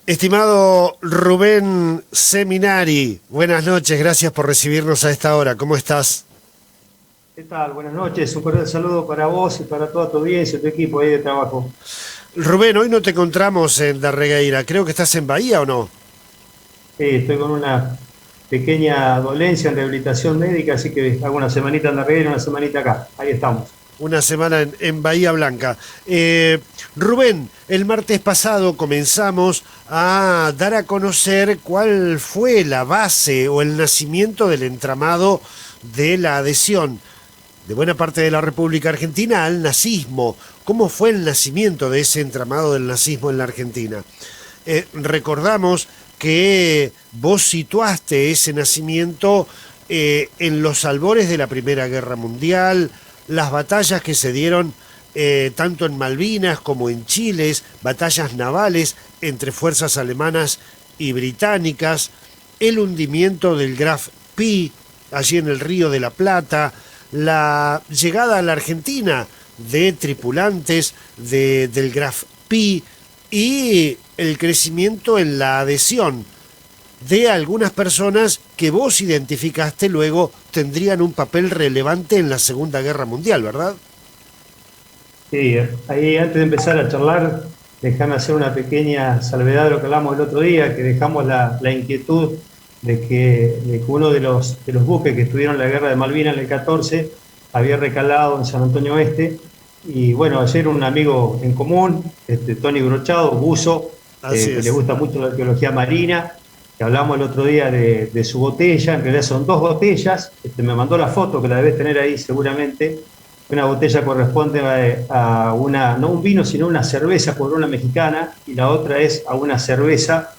Estimado Rubén Seminari, buenas noches, gracias por recibirnos a esta hora. ¿Cómo estás? ¿Qué tal? Buenas noches. Un cordial saludo para vos y para toda tu audiencia, tu equipo ahí de trabajo. Rubén, hoy no te encontramos en Darregueira. Creo que estás en Bahía, ¿o no? Estoy con una pequeña dolencia en rehabilitación médica, así que hago una semanita en la y una semanita acá. Ahí estamos. Una semana en Bahía Blanca. Rubén, el martes pasado comenzamos a dar a conocer cuál fue la base o el nacimiento del entramado de la adhesión de buena parte de la República Argentina al nazismo. ¿Cómo fue el nacimiento de ese entramado del nazismo en la Argentina? Recordamos que vos situaste ese nacimiento en los albores de la Primera Guerra Mundial, las batallas que se dieron tanto en Malvinas como en Chile, batallas navales entre fuerzas alemanas y británicas, el hundimiento del Graf Pi allí en el Río de la Plata, la llegada a la Argentina de tripulantes del Graf Pi y el crecimiento en la adhesión de algunas personas que vos identificaste luego tendrían un papel relevante en la Segunda Guerra Mundial, ¿verdad? Sí, ahí antes de empezar a charlar, déjame hacer una pequeña salvedad de lo que hablamos el otro día, que dejamos la inquietud de que uno de los buques que estuvieron en la guerra de Malvinas en el 14 había recalado en San Antonio Oeste. Y bueno, ayer un amigo en común, Tony Brochado, buzo, Así que le es. gusta mucho la arqueología marina, que hablamos el otro día de su botella. En realidad son dos botellas. Me mandó la foto, que la debes tener ahí seguramente. Una botella corresponde a una, no un vino, sino una cerveza corona mexicana, y la otra es a una cerveza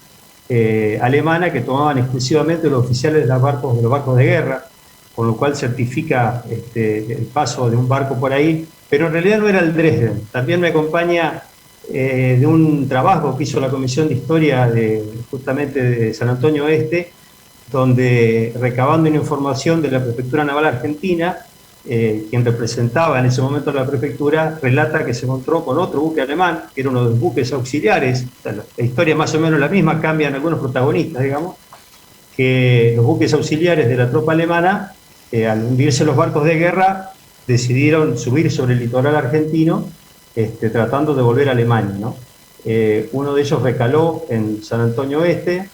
alemana que tomaban exclusivamente los oficiales de los barcos de guerra, con lo cual certifica el paso de un barco por ahí, pero en realidad no era el Dresden. También me acompaña de un trabajo que hizo la Comisión de Historia justamente de San Antonio Oeste, donde, recabando una información de la Prefectura Naval Argentina, quien representaba en ese momento la prefectura, relata que se encontró con otro buque alemán, que era uno de los buques auxiliares. O sea, la historia es más o menos la misma, cambian algunos protagonistas, digamos, que los buques auxiliares de la tropa alemana, al hundirse los barcos de guerra, decidieron subir sobre el litoral argentino, tratando de volver a Alemania, ¿no? Uno de ellos recaló en San Antonio Oeste,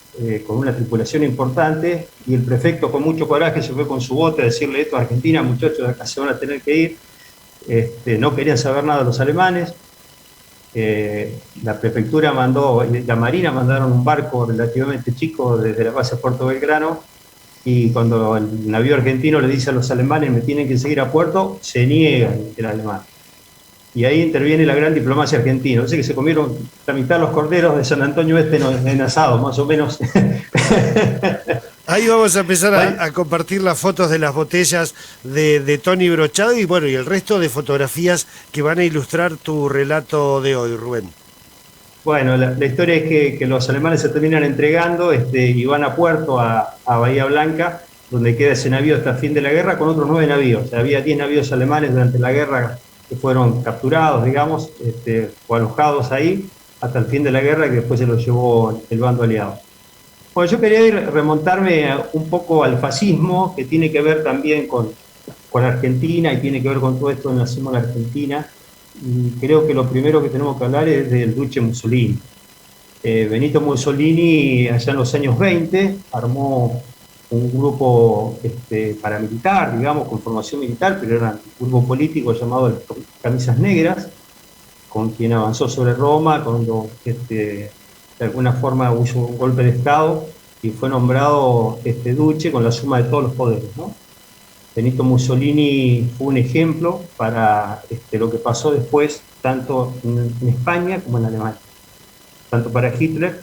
con una tripulación importante, y el prefecto, con mucho coraje, se fue con su bote a decirle esto a Argentina: muchachos, de acá se van a tener que ir. No querían saber nada de los alemanes. La prefectura mandó, la marina mandaron un barco relativamente chico desde la base Puerto Belgrano, y cuando el navío argentino le dice a los alemanes: me tienen que seguir a puerto, se niega el alemán. Y ahí interviene la gran diplomacia argentina. Dice que se comieron la mitad de los corderos de San Antonio Este en asado, más o menos. Ahí vamos a empezar Bueno, a compartir las fotos de las botellas de Tony Brochado y bueno, y el resto de fotografías que van a ilustrar tu relato de hoy, Rubén. bueno, la historia es que los alemanes se terminan entregando, y van a puerto, a Bahía Blanca, donde queda ese navío hasta el fin de la guerra con otros 9 navíos. O sea, había 10 navíos alemanes durante la guerra que fueron capturados, digamos, o alojados ahí hasta el fin de la guerra, que después se los llevó el bando aliado. Bueno, yo quería remontarme un poco al fascismo, que tiene que ver también con Argentina y tiene que ver con todo esto del nazismo en Argentina. Y creo que lo primero que tenemos que hablar es del Duce Mussolini. Benito Mussolini, allá en los años 20, armó un grupo paramilitar, digamos, con formación militar, pero era un grupo político llamado las Camisas Negras, con quien avanzó sobre Roma, cuando de alguna forma hizo un golpe de Estado y fue nombrado duce con la suma de todos los poderes, ¿no? Benito Mussolini fue un ejemplo para lo que pasó después, tanto en España como en Alemania, tanto para Hitler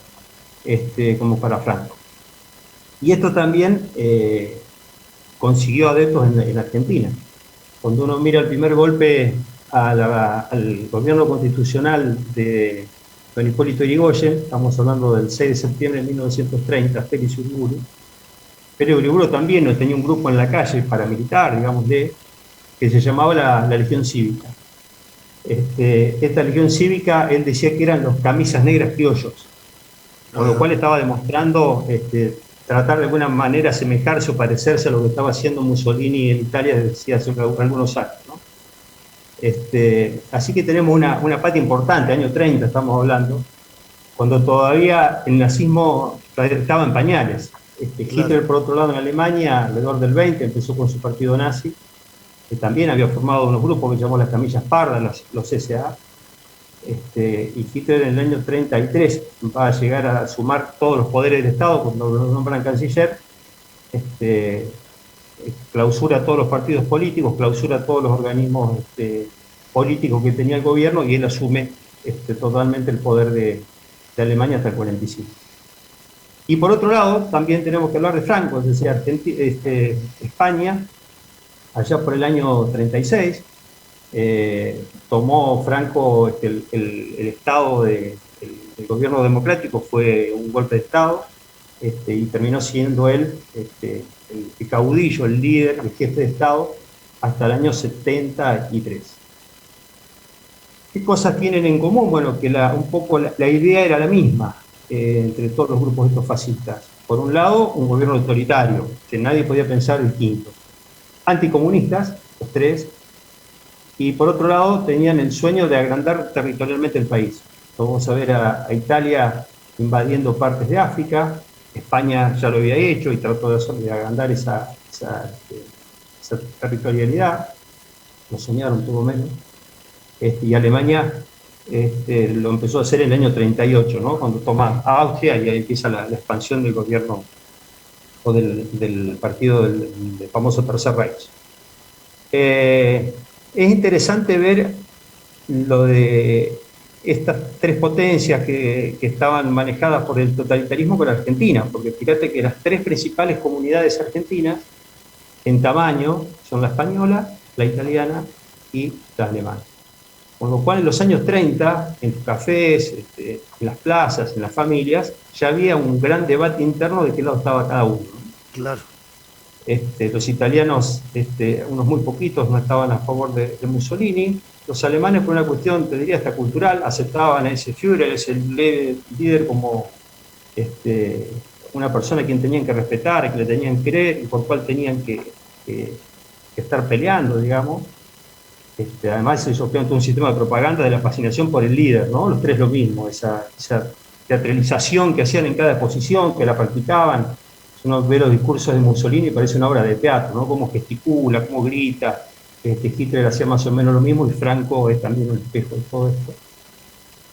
como para Franco. Y esto también consiguió adeptos en Argentina. Cuando uno mira el primer golpe al gobierno constitucional de don Hipólito Yrigoyen, estamos hablando del 6 de septiembre de 1930, Félix Urburu. Félix Urburu también tenía un grupo en la calle paramilitar, digamos, que se llamaba la Legión Cívica. Esta Legión Cívica, él decía que eran los camisas negras criollos. con lo cual estaba demostrando tratar de alguna manera asemejarse o parecerse a lo que estaba haciendo Mussolini en Italia desde hace algunos años, ¿no? Así que tenemos una pata importante, año 30 estamos hablando, cuando todavía el nazismo estaba en pañales. Claro. Hitler, por otro lado, en Alemania, alrededor del 20, empezó con su partido nazi, que también había formado unos grupos que llamó las camillas pardas, los SA, y Hitler en el año 33 va a llegar a sumar todos los poderes del Estado, cuando lo nombran canciller, clausura todos los partidos políticos, clausura todos los organismos políticos que tenía el gobierno, y él asume totalmente el poder de Alemania hasta el 45. Y por otro lado, también tenemos que hablar de Franco, es decir, España, allá por el año 36, tomó Franco el Estado del gobierno democrático, fue un golpe de Estado, y terminó siendo él el caudillo, el líder, el jefe de Estado, hasta el año 73. ¿Qué cosas tienen en común? Bueno, que un poco la idea era la misma entre todos los grupos estos fascistas. Por un lado, un gobierno autoritario, que nadie podía pensar distinto. Anticomunistas, los tres, y por otro lado tenían el sueño de agrandar territorialmente el país. Vamos a ver a Italia invadiendo partes de África, España ya lo había hecho y trató de agrandar esa territorialidad, lo soñaron todo menos, y Alemania lo empezó a hacer en el año 38, ¿no? Cuando toma a Austria y ahí empieza la expansión del gobierno o del partido del famoso Tercer Reich. Es interesante ver lo de estas tres potencias que estaban manejadas por el totalitarismo con Argentina, porque fíjate que las tres principales comunidades argentinas en tamaño son la española, la italiana y la alemana. Con lo cual en los años 30, en los cafés, en las plazas, en las familias, ya había un gran debate interno de qué lado estaba cada uno. Claro. Los italianos, unos muy poquitos, no estaban a favor de Mussolini. Los alemanes, por una cuestión, te diría, hasta cultural, aceptaban a ese Führer, ese líder, como una persona a quien tenían que respetar, a quien le tenían que creer y por cual tenían que estar peleando, digamos. Además, ellos crean todo un sistema de propaganda de la fascinación por el líder, ¿no? Los tres lo mismo, esa teatralización que hacían en cada exposición, que la practicaban. Uno ve los discursos de Mussolini y parece una obra de teatro, ¿no? Cómo gesticula, cómo grita. Hitler hacía más o menos lo mismo y Franco es también un espejo de todo esto.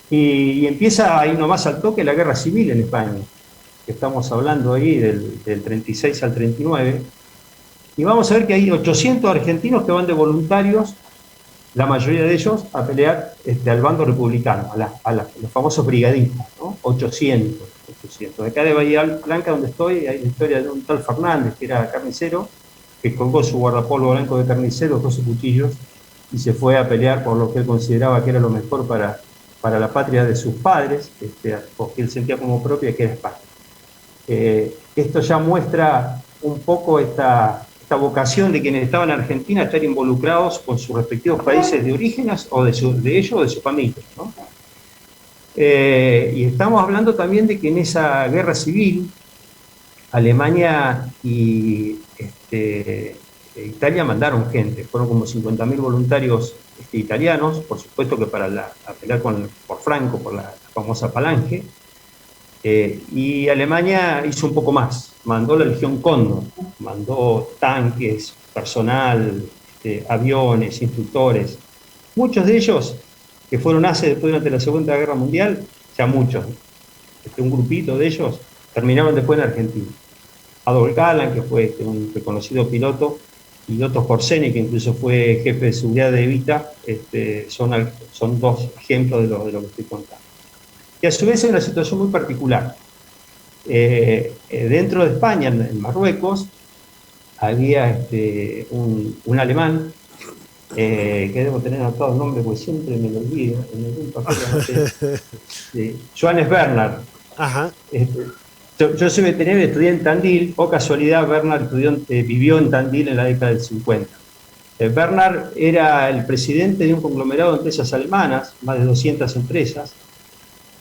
Y empieza ahí nomás al toque la guerra civil en España, que estamos hablando ahí del 36 al 39. Y vamos a ver que hay 800 argentinos que van de voluntarios, la mayoría de ellos a pelear al bando republicano, a los famosos brigadistas, ¿no? 800. Acá de Bahía Blanca, donde estoy, hay la historia de un tal Fernández, que era carnicero, que colgó su guardapolvo blanco de carnicero, 12 cuchillos, y se fue a pelear por lo que él consideraba que era lo mejor para la patria de sus padres, porque él sentía como propia que era España. Esto ya muestra un poco esta vocación de quienes estaban en Argentina a estar involucrados con sus respectivos países de orígenes, o de ellos o de su familia, ¿no? Y estamos hablando también de que en esa guerra civil, Alemania y Italia mandaron gente, fueron como 50.000 voluntarios italianos, por supuesto que para pelear por Franco, por la famosa Falange, y Alemania hizo un poco más, mandó la Legión Cóndor, mandó tanques, personal, aviones, instructores, muchos de ellos que fueron después durante la Segunda Guerra Mundial, ya muchos, un grupito de ellos terminaron después en Argentina. Adolf Galland, que fue un reconocido piloto Corseni, que incluso fue jefe de seguridad de Evita, son dos ejemplos de lo que estoy contando. Y a su vez es una situación muy particular. Dentro de España, en Marruecos, había un alemán, que debo tener anotado el nombre porque siempre me lo olvido, en algún papel, Johannes Bernhard. Ajá. Yo soy veterinario, estudié en Tandil, o casualidad Bernhard vivió en Tandil en la década del 50. Bernhard era el presidente de un conglomerado de empresas alemanas, más de 200 empresas,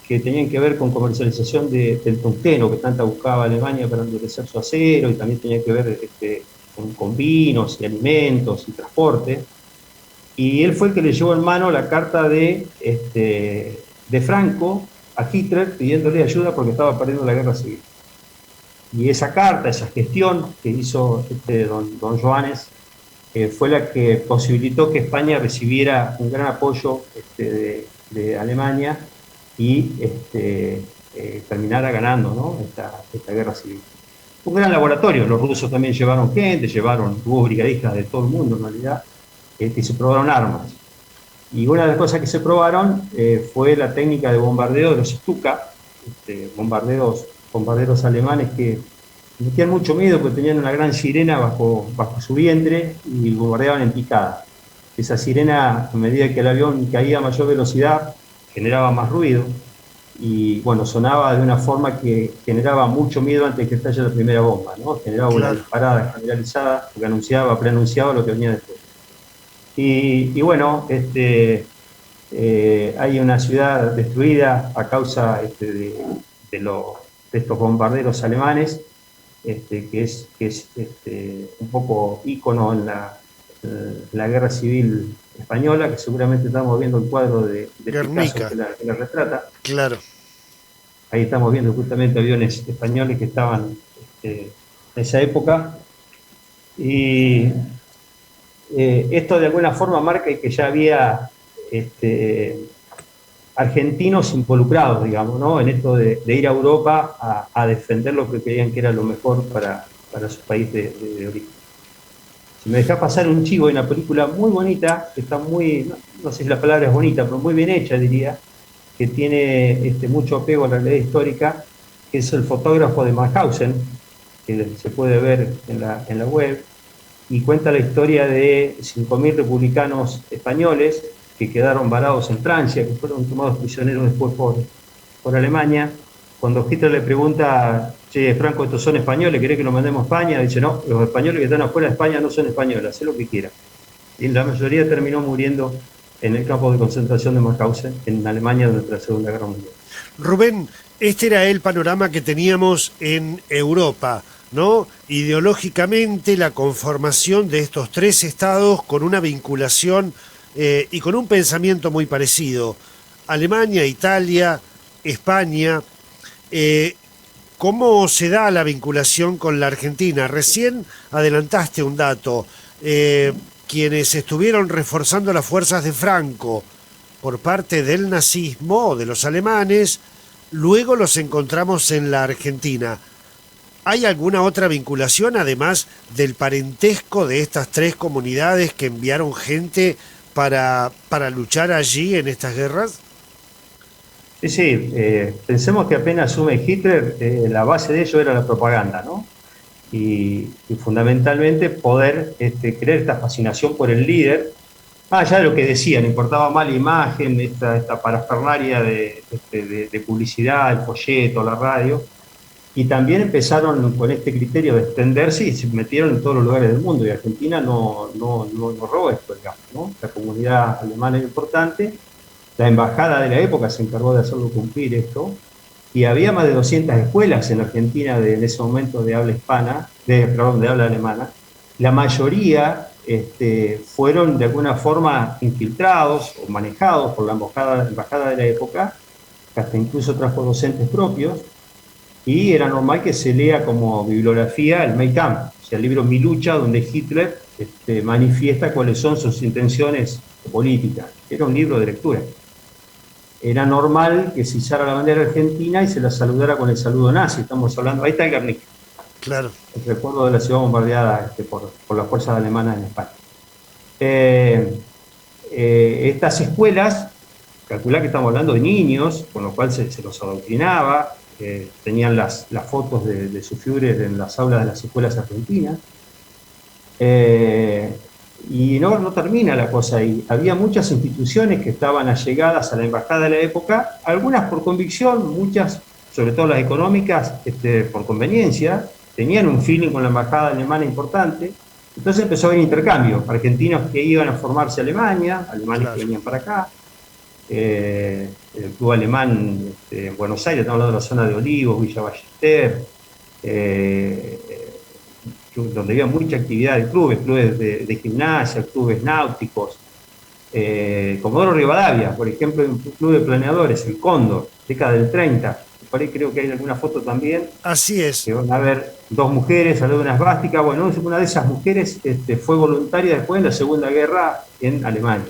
que tenían que ver con comercialización del tungsteno, que tanta buscaba Alemania para endurecer su acero, y también tenía que ver con vinos y alimentos y transporte. Y él fue el que le llevó en mano la carta de Franco a Hitler pidiéndole ayuda porque estaba perdiendo la guerra civil. Y esa carta, esa gestión que hizo don Johannes, fue la que posibilitó que España recibiera un gran apoyo de Alemania y terminara ganando, ¿no? esta guerra civil. Un gran laboratorio, los rusos también llevaron gente, hubo brigadistas de todo el mundo en realidad, y se probaron armas. Y una de las cosas que se probaron fue la técnica de bombardeo de los Stuka, bombarderos alemanes que metían mucho miedo porque tenían una gran sirena bajo su vientre y bombardeaban en picada. Esa sirena, a medida que el avión caía a mayor velocidad, generaba más ruido y bueno, sonaba de una forma que generaba mucho miedo antes de que estalle la primera bomba, ¿no? Generaba una disparada generalizada que preanunciaba lo que venía después. Y bueno, hay una ciudad destruida a causa de estos bombarderos alemanes, que es un poco ícono en la guerra civil española, que seguramente estamos viendo el cuadro de Picasso que la retrata. Claro. Ahí estamos viendo justamente aviones españoles que estaban en esa época. Y esto de alguna forma marca que ya había argentinos involucrados, digamos, ¿no? En esto de ir a Europa a defender lo que creían que era lo mejor para su país de origen. Si me dejás pasar un chivo, hay una película muy bonita, que está muy, no sé si la palabra es bonita, pero muy bien hecha, diría, que tiene mucho apego a la realidad histórica, que es El fotógrafo de Mauthausen, que se puede ver en la web, y cuenta la historia de 5.000 republicanos españoles que quedaron varados en Francia, que fueron tomados prisioneros después por Alemania. Cuando Hitler le pregunta, che, Franco, estos son españoles, ¿querés que los mandemos a España? Dice, no, los españoles que están afuera de España no son españoles, haz lo que quieras. Y la mayoría terminó muriendo en el campo de concentración de Mauthausen, en Alemania, durante la Segunda Guerra Mundial. Rubén, este era el panorama que teníamos en Europa, ¿no? Ideológicamente, la conformación de estos tres estados con una vinculación y con un pensamiento muy parecido. Alemania, Italia, España. ¿Cómo se da la vinculación con la Argentina? Recién adelantaste un dato. Quienes estuvieron reforzando las fuerzas de Franco por parte del nazismo o de los alemanes, luego los encontramos en la Argentina. ¿Hay alguna otra vinculación, además del parentesco de estas tres comunidades que enviaron gente para luchar allí en estas guerras? Sí, pensemos que apenas asume Hitler, la base de ello era la propaganda, ¿no? Y fundamentalmente poder crear esta fascinación por el líder, más allá de lo que decían, importaba más la imagen, esta parafernalia de publicidad, el folleto, la radio, y también empezaron con este criterio de extenderse y se metieron en todos los lugares del mundo, y Argentina no robó esto, digamos, ¿no? La comunidad alemana era importante, la embajada de la época se encargó de hacerlo cumplir esto, y había más de 200 escuelas en Argentina en ese momento de habla hispana, de habla alemana. La mayoría fueron de alguna forma infiltrados o manejados por la embajada de la época, que hasta incluso trajo docentes propios, y era normal que se lea como bibliografía el Mein Kampf, o sea, el libro Mi lucha, donde Hitler manifiesta cuáles son sus intenciones políticas. Era un libro de lectura. Era normal que se izara la bandera argentina y se la saludara con el saludo nazi. Estamos hablando, ahí está el Guernica. Claro. El recuerdo de la ciudad bombardeada por las fuerzas alemanas en España. Estas escuelas, calculá que estamos hablando de niños, con lo cual se los adoctrinaba, tenían las fotos de sus Führer en las aulas de las escuelas argentinas. Y no termina la cosa ahí. Había muchas instituciones que estaban allegadas a la embajada de la época, algunas por convicción, muchas, sobre todo las económicas, por conveniencia, tenían un feeling con la embajada alemana importante. Entonces empezó a haber intercambio, argentinos que iban a formarse a Alemania, alemanes que venían para acá. el club alemán en Buenos Aires, estamos hablando de la zona de Olivos, Villa Ballester, donde había mucha actividad de clubes de gimnasia, clubes náuticos. Comodoro Rivadavia, por ejemplo, un club de planeadores, el Cóndor, década del 30. Por ahí creo que hay alguna foto también. Así es. Que van a ver dos mujeres al lado de una esvástica. Bueno, una de esas mujeres fue voluntaria después de la Segunda Guerra en Alemania.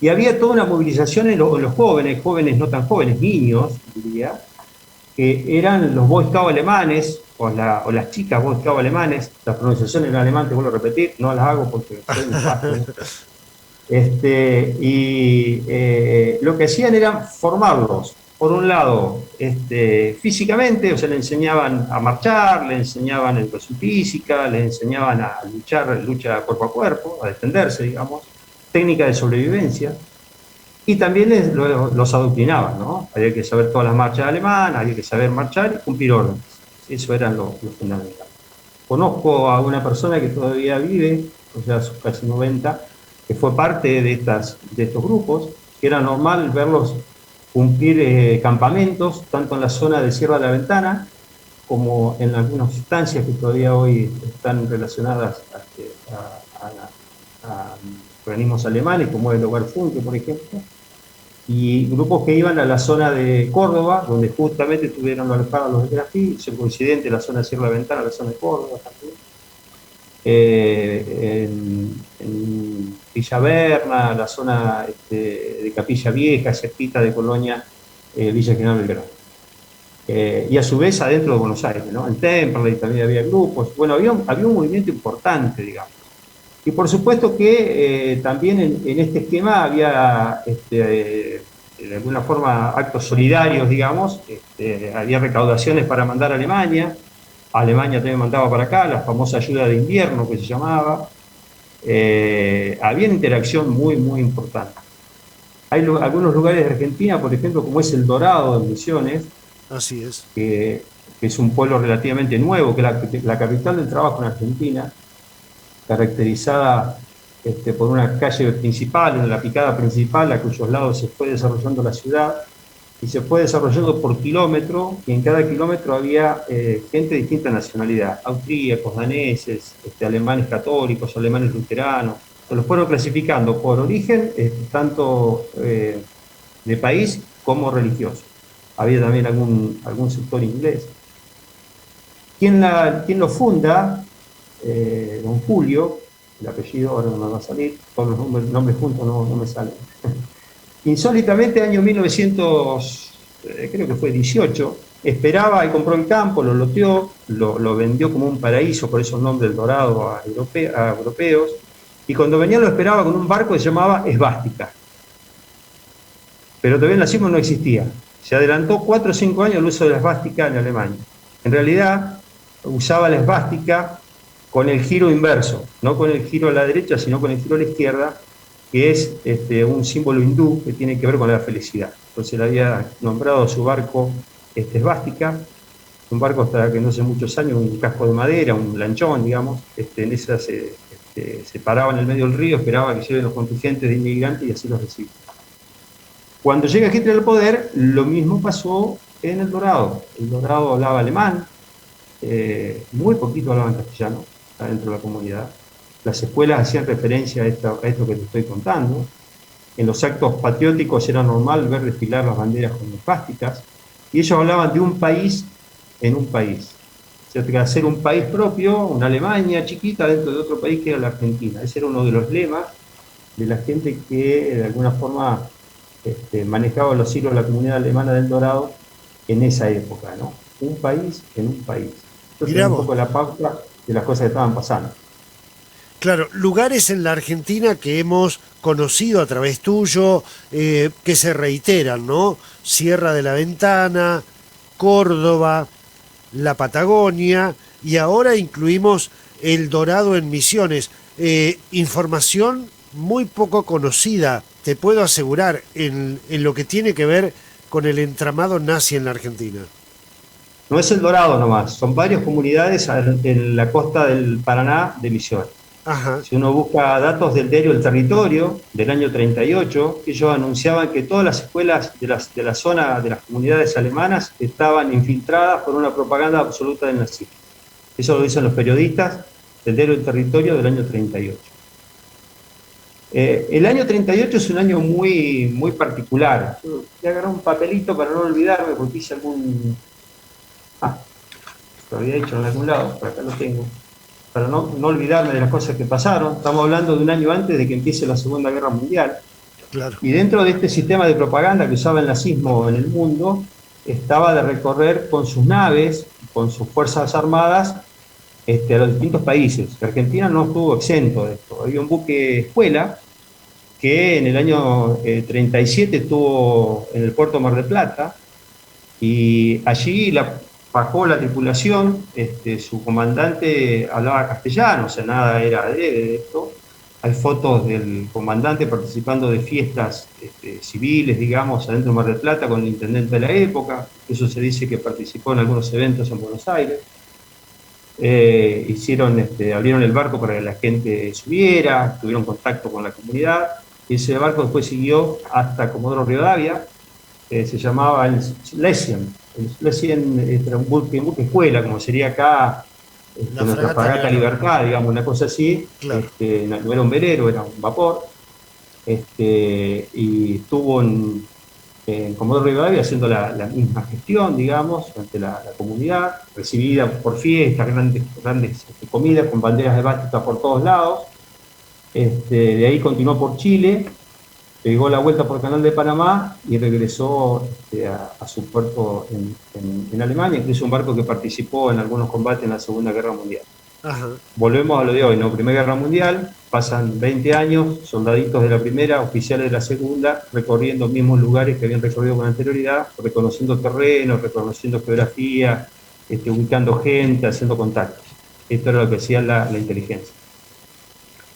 Y había toda una movilización en los jóvenes no tan jóvenes, niños, diría, que eran los Boy Scouts alemanes, o las chicas Boy Scouts alemanes. Las pronunciaciones en alemán, te vuelvo a repetir, no las hago porque soy un vasco. Lo que hacían era formarlos, por un lado, físicamente, o sea, le enseñaban a marchar, le enseñaban educación física, le enseñaban a lucha cuerpo a cuerpo, a defenderse, digamos, técnica de sobrevivencia, y también los adoctrinaban, ¿no? Había que saber todas las marchas alemanas, había que saber marchar y cumplir órdenes. Eso era lo fundamental. Conozco a una persona que todavía vive, o sea, casi 90, que fue parte de estos grupos, que era normal verlos cumplir campamentos, tanto en la zona de Sierra de la Ventana, como en algunas instancias que todavía hoy están relacionadas a organismos alemanes, como el Hogar Funke, por ejemplo, y grupos que iban a la zona de Córdoba, donde justamente estuvieron alojados los de Grafí, es coincidente la zona de Sierra de la Ventana, la zona de Córdoba también. En Villa Berna, la zona de Capilla Vieja, cerquita de Colonia, Villa General Belgrano. Y a su vez adentro de Buenos Aires, ¿no? En Temperley también había grupos. Bueno, había un movimiento importante, digamos. Y por supuesto que también en este esquema había, de alguna forma, actos solidarios, digamos. Había recaudaciones para mandar a Alemania. Alemania también mandaba para acá, la famosa ayuda de invierno que se llamaba. Había una interacción muy, muy importante. Hay algunos lugares de Argentina, por ejemplo, como es El Dorado de Misiones. Así es. Que es un pueblo relativamente nuevo, que es la capital del trabajo en Argentina, caracterizada por una calle principal, una picada principal, a cuyos lados se fue desarrollando la ciudad, y se fue desarrollando por kilómetro, y en cada kilómetro había gente de distinta nacionalidad, austríacos, daneses, alemanes católicos, alemanes luteranos. Se los fueron clasificando por origen, tanto de país como religioso. Había también algún sector inglés. ¿Quién lo funda? Don Julio, el apellido ahora no me va a salir, todos los nombres juntos no me salen. Insólitamente, año 1918, esperaba y compró el campo, lo loteó, lo vendió como un paraíso, por eso el nombre del Dorado a europeos, y cuando venía lo esperaba con un barco que se llamaba Esvástica. Pero todavía el nazismo no existía. Se adelantó 4 o 5 años el uso de la esvástica en Alemania. En realidad, usaba la esvástica con el giro inverso, no con el giro a la derecha, sino con el giro a la izquierda, que es un símbolo hindú que tiene que ver con la felicidad. Entonces le había nombrado su barco esvástica, un barco hasta que no hace muchos años, un casco de madera, un lanchón, digamos, en esa se paraba en el medio del río, esperaba que lleguen los contingentes de inmigrantes y así los recibía. Cuando llega Hitler al poder, lo mismo pasó en El Dorado. El Dorado hablaba alemán, muy poquito hablaban castellano dentro de la comunidad. Las escuelas hacían referencia a esto que te estoy contando. En los actos patrióticos era normal ver desfilar las banderas con esvásticas, y ellos hablaban de un país en un país. O sea, que hacer un país propio, una Alemania chiquita dentro de otro país que era la Argentina. Ese era uno de los lemas de la gente que de alguna forma manejaba los hilos de la comunidad alemana del Dorado en esa época, ¿no? Un país en un país. Entonces era un poco la pauta de las cosas que estaban pasando. Claro, lugares en la Argentina que hemos conocido a través tuyo, que se reiteran, ¿no? Sierra de la Ventana, Córdoba, la Patagonia, y ahora incluimos El Dorado en Misiones. Información muy poco conocida, te puedo asegurar, en lo que tiene que ver con el entramado nazi en la Argentina. No es El Dorado nomás, son varias comunidades en la costa del Paraná de Misiones. Ajá, Si uno busca datos del diario El Territorio del año 38, ellos anunciaban que todas las escuelas de la zona de las comunidades alemanas estaban infiltradas por una propaganda absoluta del nazismo. Eso lo dicen los periodistas del diario El Territorio del año 38. El año 38 es un año muy, muy particular. Yo voy a agarrar un papelito para no olvidarme, porque hice algún... lo había hecho en algún lado, por acá lo tengo. Para no olvidarme de las cosas que pasaron. Estamos hablando de un año antes de que empiece la Segunda Guerra Mundial. claro. Y dentro de este sistema de propaganda que usaba el nazismo en el mundo, estaba de recorrer con sus naves, con sus fuerzas armadas, a los distintos países. Argentina no estuvo exento de esto. Había un buque escuela que en el año 37 estuvo en el puerto Mar del Plata, y allí bajó la tripulación, su comandante hablaba castellano, o sea, nada era de esto. Hay fotos del comandante participando de fiestas civiles, digamos, adentro de Mar del Plata con el intendente de la época. Eso se dice que participó en algunos eventos en Buenos Aires. Abrieron el barco para que la gente subiera, tuvieron contacto con la comunidad, y ese barco después siguió hasta Comodoro Rivadavia. Se llamaba el Schlesien. El Schlesien era un buque escuela, como sería acá nuestra fragata Libertad, digamos, una cosa así. Claro. No era un velero, era un vapor. Y estuvo en Comodoro Rivadavia haciendo la misma gestión, digamos, ante la comunidad, recibida por fiestas, grandes comidas con banderas de básicas por todos lados. De ahí continuó por Chile, pegó la vuelta por Canal de Panamá y regresó a su puerto en Alemania, incluso un barco que participó en algunos combates en la Segunda Guerra Mundial. Ajá. Volvemos a lo de hoy, ¿no? Primera Guerra Mundial, pasan 20 años, soldaditos de la primera, oficiales de la segunda, recorriendo mismos lugares que habían recorrido con anterioridad, reconociendo terrenos, reconociendo geografía, ubicando gente, haciendo contactos. Esto era lo que hacía la inteligencia.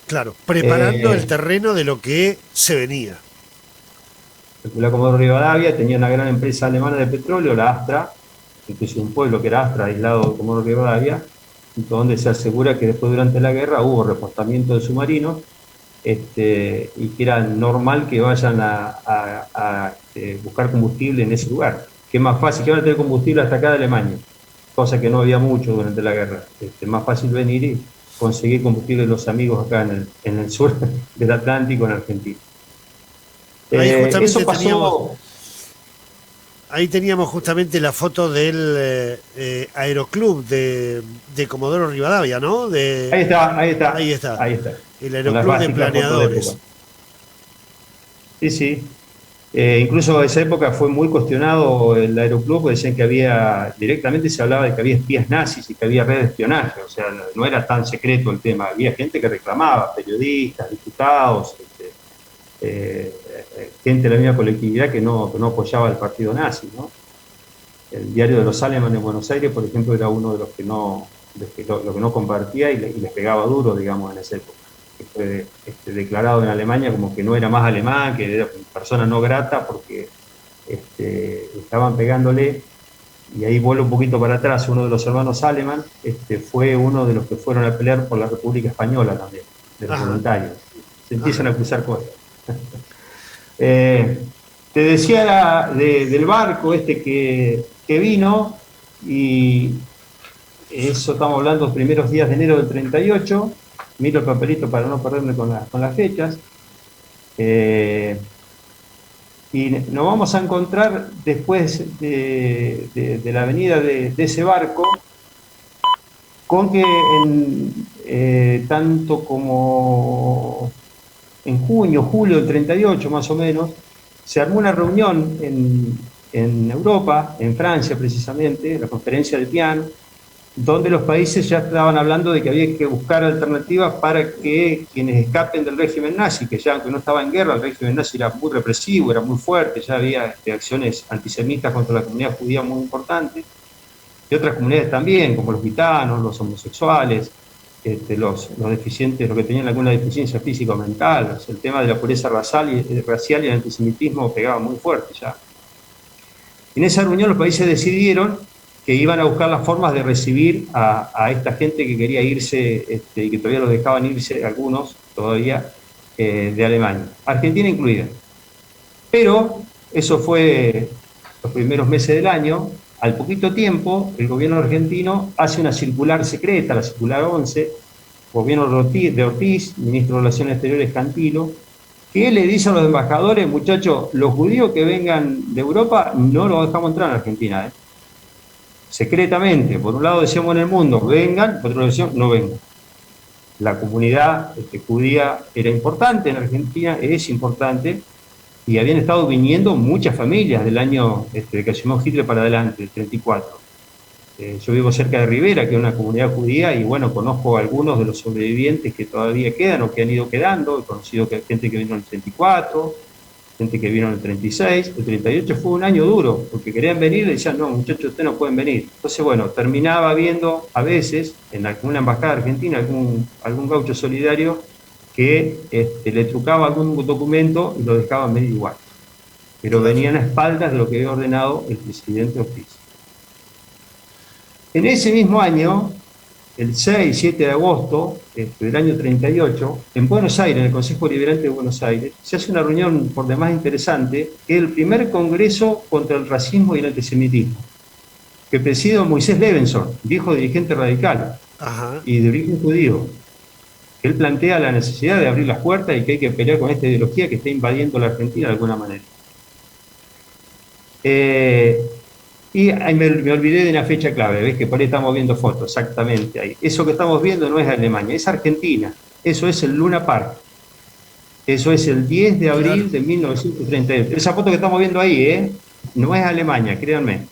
Claro, preparando el terreno de lo que se venía. La Comodoro Rivadavia tenía una gran empresa alemana de petróleo, la Astra, incluso un pueblo que era Astra, aislado de Comodoro Rivadavia, donde se asegura que después durante la guerra hubo repostamiento de submarinos, y que era normal que vayan a buscar combustible en ese lugar. Que es más fácil, que van a tener combustible hasta acá de Alemania, cosa que no había mucho durante la guerra. Es más fácil venir y conseguir combustible de los amigos acá en el sur del Atlántico, en Argentina. Eso pasó... Ahí teníamos justamente la foto del Aeroclub de Comodoro Rivadavia, ¿no? Ahí está. El Aeroclub de Planeadores. Sí. Incluso en esa época fue muy cuestionado el Aeroclub, porque decían que directamente se hablaba de que había espías nazis y que había red de espionaje, o sea, no era tan secreto el tema, había gente que reclamaba, periodistas, diputados, gente de la misma colectividad que no apoyaba al partido nazi, ¿no? El diario de los alemanes en Buenos Aires, por ejemplo, era uno de los que no compartía y les pegaba duro, digamos, en esa época. Que fue declarado en Alemania como que no era más alemán, que era persona no grata, porque estaban pegándole. Y ahí vuelvo un poquito para atrás, uno de los hermanos Aleman fue uno de los que fueron a pelear por la República Española también, de los voluntarios. Se empiezan a cruzar cosas. Te decía del barco que vino, y eso estamos hablando los primeros días de enero del 38, miro el papelito para no perderme con las fechas, y nos vamos a encontrar después de la venida de ese barco, con que tanto como en junio, julio del 38 más o menos, se armó una reunión en Europa, en Francia precisamente, la conferencia de Pian, donde los países ya estaban hablando de que había que buscar alternativas para que quienes escapen del régimen nazi, que ya aunque no estaba en guerra, el régimen nazi era muy represivo, era muy fuerte, ya había acciones antisemitas contra la comunidad judía muy importantes, y otras comunidades también, como los gitanos, los homosexuales, los deficientes, los que tenían alguna deficiencia física o mental. O sea, el tema de la pureza racial y el antisemitismo pegaba muy fuerte ya. En esa reunión los países decidieron que iban a buscar las formas de recibir a esta gente que quería irse, y que todavía los dejaban irse, algunos todavía, de Alemania, Argentina incluida. Pero eso fue los primeros meses del año. Al poquito tiempo, el gobierno argentino hace una circular secreta, la circular 11, gobierno de Ortiz, ministro de Relaciones Exteriores Cantilo, que le dice a los embajadores: muchachos, los judíos que vengan de Europa no los dejamos entrar en Argentina, secretamente. Por un lado decíamos en el mundo, vengan, por otro lado decíamos, no vengan. La comunidad judía era importante en Argentina, es importante, y habían estado viniendo muchas familias del año de que asumió Hitler para adelante, el 34. Yo vivo cerca de Rivera, que es una comunidad judía, y bueno, conozco a algunos de los sobrevivientes que todavía quedan o que han ido quedando. He conocido gente que vino en el 34, gente que vino en el 36, el 38 fue un año duro, porque querían venir y decían: no, muchachos, ustedes no pueden venir. Entonces, bueno, terminaba viendo a veces en alguna embajada argentina algún gaucho solidario que le trucaba algún documento y lo dejaban venir igual. Pero venían a espaldas de lo que había ordenado el presidente Ortiz. En ese mismo año, el 6 y 7 de agosto del año 38, en Buenos Aires, en el Consejo Deliberante de Buenos Aires, se hace una reunión por demás interesante, que es el primer congreso contra el racismo y el antisemitismo, que preside Moisés Levenson, viejo dirigente radical. Ajá. Y de origen judío. Él plantea la necesidad de abrir las puertas y que hay que pelear con esta ideología que está invadiendo la Argentina de alguna manera. Y me olvidé de una fecha clave, ¿ves? Que por ahí estamos viendo fotos, exactamente ahí. Eso que estamos viendo no es Alemania, es Argentina. Eso es el Luna Park. Eso es el 10 de abril de 1938. Esa foto que estamos viendo ahí, no es Alemania, créanme.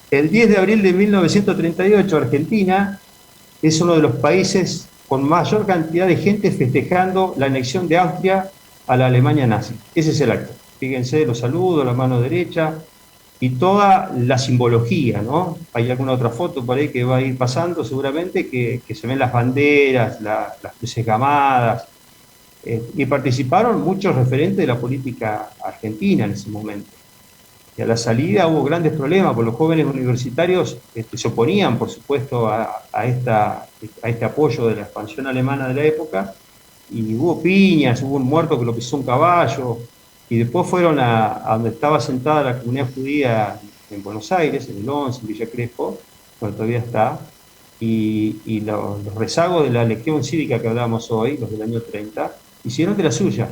El 10 de abril de 1938, Argentina es uno de los países con mayor cantidad de gente festejando la anexión de Austria a la Alemania nazi. Ese es el acto. Fíjense los saludos, la mano derecha y toda la simbología, ¿no? Hay alguna otra foto por ahí que va a ir pasando seguramente, que se ven las banderas, las cruces gamadas, y participaron muchos referentes de la política argentina en ese momento. Y a la salida hubo grandes problemas, porque los jóvenes universitarios se oponían, por supuesto, a este apoyo de la expansión alemana de la época, y hubo piñas, hubo un muerto que lo pisó un caballo, y después fueron a donde estaba sentada la comunidad judía en Buenos Aires, en el 11, en Villa Crespo, donde todavía está, y los rezagos de la Legión Cívica que hablábamos hoy, los del año 30, hicieron de la suya.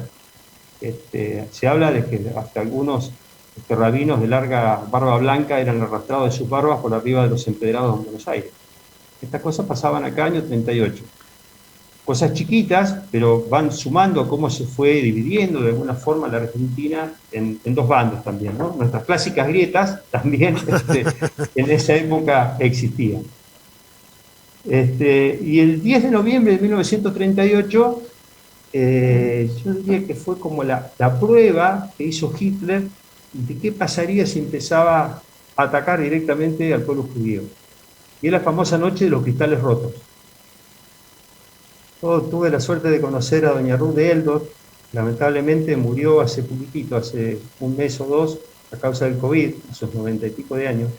Se habla de que hasta algunos rabinos de larga barba blanca eran arrastrados de sus barbas por arriba de los empedrados en Buenos Aires. Estas cosas pasaban acá en el 38. Cosas chiquitas, pero van sumando a cómo se fue dividiendo de alguna forma la Argentina en dos bandos también, ¿no? Nuestras clásicas grietas también en esa época existían. Y el 10 de noviembre de 1938, yo diría que fue como la prueba que hizo Hitler de qué pasaría si empezaba a atacar directamente al pueblo judío. Y es la famosa noche de los cristales rotos. Tuve la suerte de conocer a doña Ruth de Eldor. Lamentablemente murió hace poquitito, hace un mes o dos, a causa del COVID, a sus 90 y pico de años.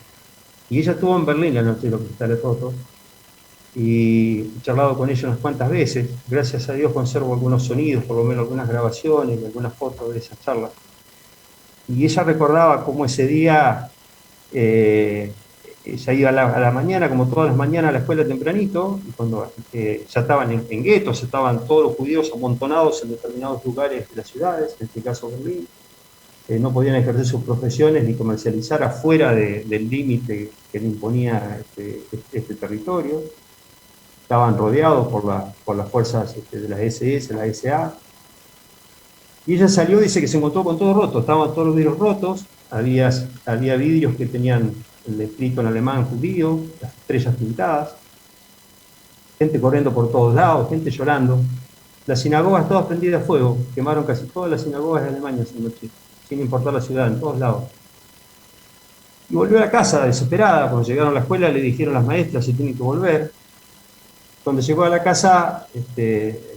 Y ella estuvo en Berlín la noche de los cristales rotos. Y he charlado con ella unas cuantas veces. Gracias a Dios conservo algunos sonidos, por lo menos algunas grabaciones y algunas fotos de esas charlas. Y ella recordaba cómo ese día ella iba a la mañana, como todas las mañanas, a la escuela tempranito, y cuando ya estaban en guetos, estaban todos los judíos amontonados en determinados lugares de las ciudades, en este caso Berlín, no podían ejercer sus profesiones ni comercializar afuera del límite que le imponía este territorio. Estaban rodeados por las fuerzas de las SS, la SA. Y ella salió, dice que se encontró con todo roto, estaban todos los vidrios rotos, había vidrios que tenían el escrito en alemán judío, las estrellas pintadas, gente corriendo por todos lados, gente llorando. Las sinagogas todas prendidas a fuego, quemaron casi todas las sinagogas de Alemania esa noche, sin importar la ciudad, en todos lados. Y volvió a la casa desesperada. Cuando llegaron a la escuela le dijeron las maestras si tienen que volver. Cuando llegó a la casa,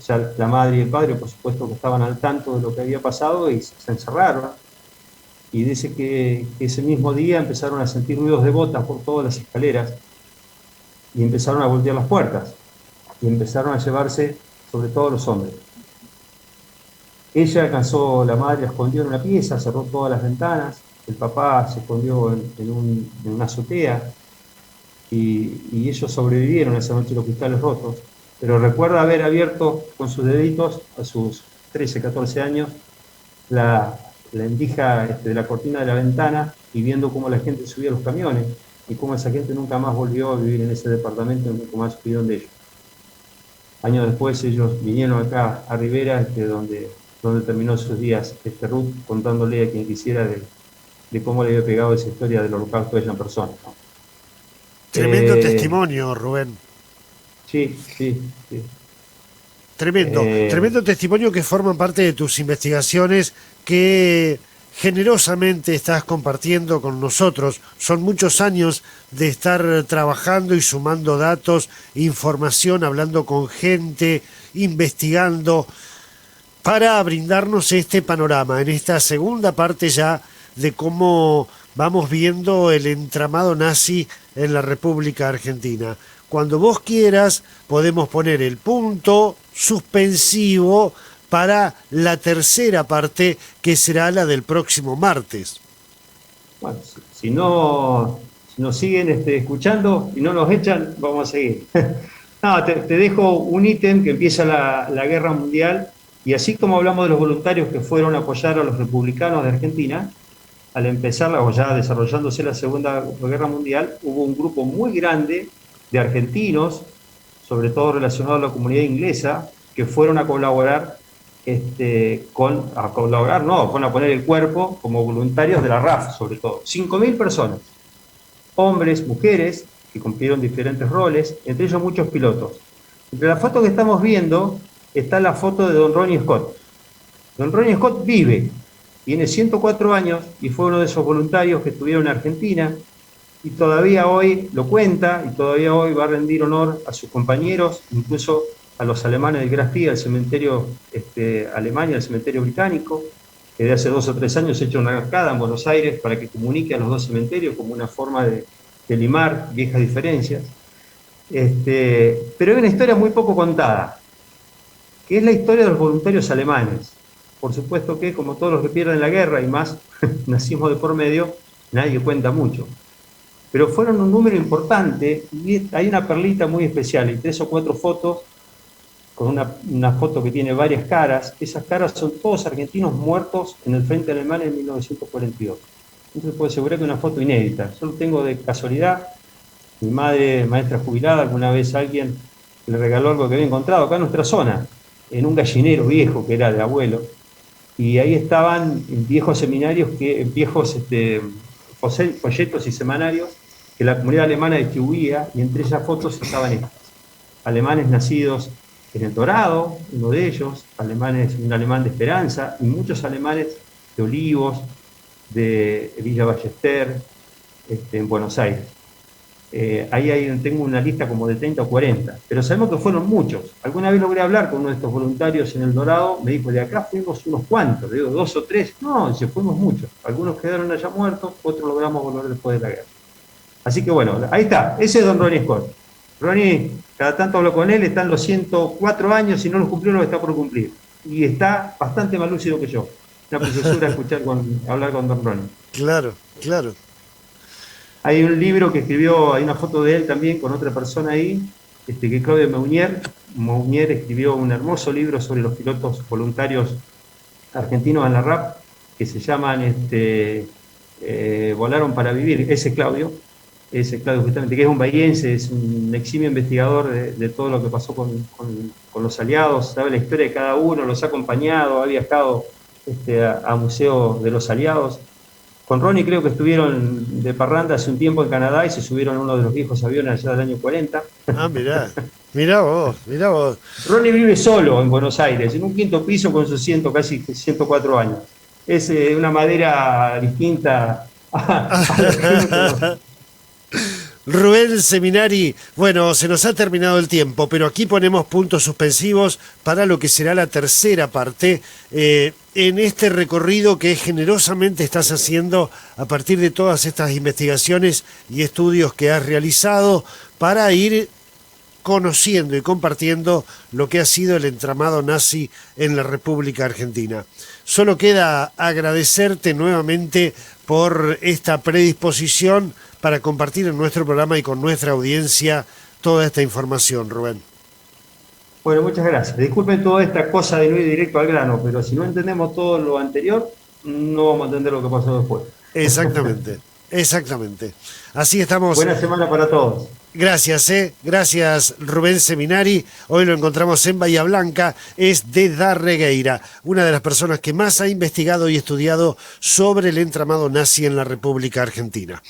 ya la madre y el padre, por supuesto, que estaban al tanto de lo que había pasado y se encerraron. y dice que ese mismo día empezaron a sentir ruidos de botas por todas las escaleras y empezaron a voltear las puertas y empezaron a llevarse sobre todo los hombres. Ella alcanzó, la madre la escondió en una pieza, cerró todas las ventanas, el papá se escondió en una azotea y ellos sobrevivieron esa noche los cristales rotos, pero recuerda haber abierto con sus deditos a sus 13, 14 años la endija de la cortina de la ventana y viendo cómo la gente subía a los camiones y cómo esa gente nunca más volvió a vivir en ese departamento, nunca más supieron de ellos. Años después ellos vinieron acá a Rivera, donde terminó sus días Ruth, contándole a quien quisiera de cómo le había pegado esa historia del holocausto de ella en persona, ¿no? Tremendo testimonio, Rubén. Sí. Tremendo, tremendo testimonio que forman parte de tus investigaciones que generosamente estás compartiendo con nosotros. Son muchos años de estar trabajando y sumando datos, información, hablando con gente, investigando, para brindarnos este panorama en esta segunda parte ya de cómo vamos viendo el entramado nazi en la República Argentina. Cuando vos quieras, podemos poner el punto suspensivo para la tercera parte, que será la del próximo martes. Bueno, si nos siguen escuchando y no nos echan, vamos a seguir. No, te dejo un ítem que empieza la guerra mundial, y así como hablamos de los voluntarios que fueron a apoyar a los republicanos de Argentina, al empezar o ya desarrollándose la Segunda Guerra Mundial, hubo un grupo muy grande de argentinos, sobre todo relacionados a la comunidad inglesa, que fueron a colaborar con a poner el cuerpo como voluntarios de la RAF, sobre todo. 5.000 personas, hombres, mujeres, que cumplieron diferentes roles, entre ellos muchos pilotos. Entre la foto que estamos viendo está la foto de don Ronnie Scott. Don Ronnie Scott vive, tiene 104 años y fue uno de esos voluntarios que estuvieron en Argentina, y todavía hoy lo cuenta y todavía hoy va a rendir honor a sus compañeros, incluso a los alemanes del Graf Spee, al cementerio Alemania, al cementerio británico, que de hace 2 o 3 años ha hecho una arcada en Buenos Aires para que comunique a los dos cementerios como una forma de limar viejas diferencias. Pero hay una historia muy poco contada, que es la historia de los voluntarios alemanes. Por supuesto que, como todos los que pierden la guerra y más nazismo de por medio, nadie cuenta mucho. Pero fueron un número importante y hay una perlita muy especial, hay 3 o 4 fotos, con una foto que tiene varias caras. Esas caras son todos argentinos muertos en el frente alemán en 1942. Entonces puedo asegurar que es una foto inédita. Yo lo tengo de casualidad. Mi madre, maestra jubilada, alguna vez alguien le regaló algo que había encontrado acá en nuestra zona, en un gallinero viejo que era de abuelo. Y ahí estaban viejos seminarios, viejos folletos y semanarios que la comunidad alemana distribuía, y entre esas fotos estaban estas. Alemanes nacidos en El Dorado, uno de ellos, un alemán de Esperanza, y muchos alemanes de Olivos, de Villa Ballester, en Buenos Aires. Ahí tengo una lista como de 30 o 40, pero sabemos que fueron muchos. Alguna vez logré hablar con uno de estos voluntarios en El Dorado, me dijo, de acá fuimos unos cuantos, digo, 2 o 3, no, fuimos muchos. Algunos quedaron allá muertos, otros logramos volver después de la guerra. Así que bueno, ahí está, ese es don Ronnie Scott. Ronnie, cada tanto hablo con él, están los 104 años y no los cumplió, lo que está por cumplir. Y está bastante más lúcido que yo. Una preciosura hablar con don Ronnie. Claro. Hay un libro que escribió, hay una foto de él también con otra persona ahí, que es Claudio Meunier. Meunier escribió un hermoso libro sobre los pilotos voluntarios argentinos en la RAF, que se llaman Volaron para Vivir. Ese Claudio justamente, que es un bahiense, es un eximio investigador de todo lo que pasó con los aliados, sabe la historia de cada uno, los ha acompañado, ha viajado a museo de los aliados. Con Ronnie creo que estuvieron de parranda hace un tiempo en Canadá y se subieron a uno de los viejos aviones allá del año 40. Ah, mirá vos. Ronnie vive solo en Buenos Aires, en un 5.º piso con sus casi 104 años. Es una madera distinta a Rubén Seminari, bueno, se nos ha terminado el tiempo, pero aquí ponemos puntos suspensivos para lo que será la tercera parte en este recorrido que generosamente estás haciendo a partir de todas estas investigaciones y estudios que has realizado para ir conociendo y compartiendo lo que ha sido el entramado nazi en la República Argentina. Solo queda agradecerte nuevamente por esta predisposición para compartir en nuestro programa y con nuestra audiencia toda esta información, Rubén. Bueno, muchas gracias. Disculpen toda esta cosa de no ir directo al grano, pero si no entendemos todo lo anterior, no vamos a entender lo que pasó después. Exactamente, exactamente. Así estamos. Buena semana para todos. Gracias, gracias Rubén Seminari. Hoy lo encontramos en Bahía Blanca, es de Darregueira, una de las personas que más ha investigado y estudiado sobre el entramado nazi en la República Argentina.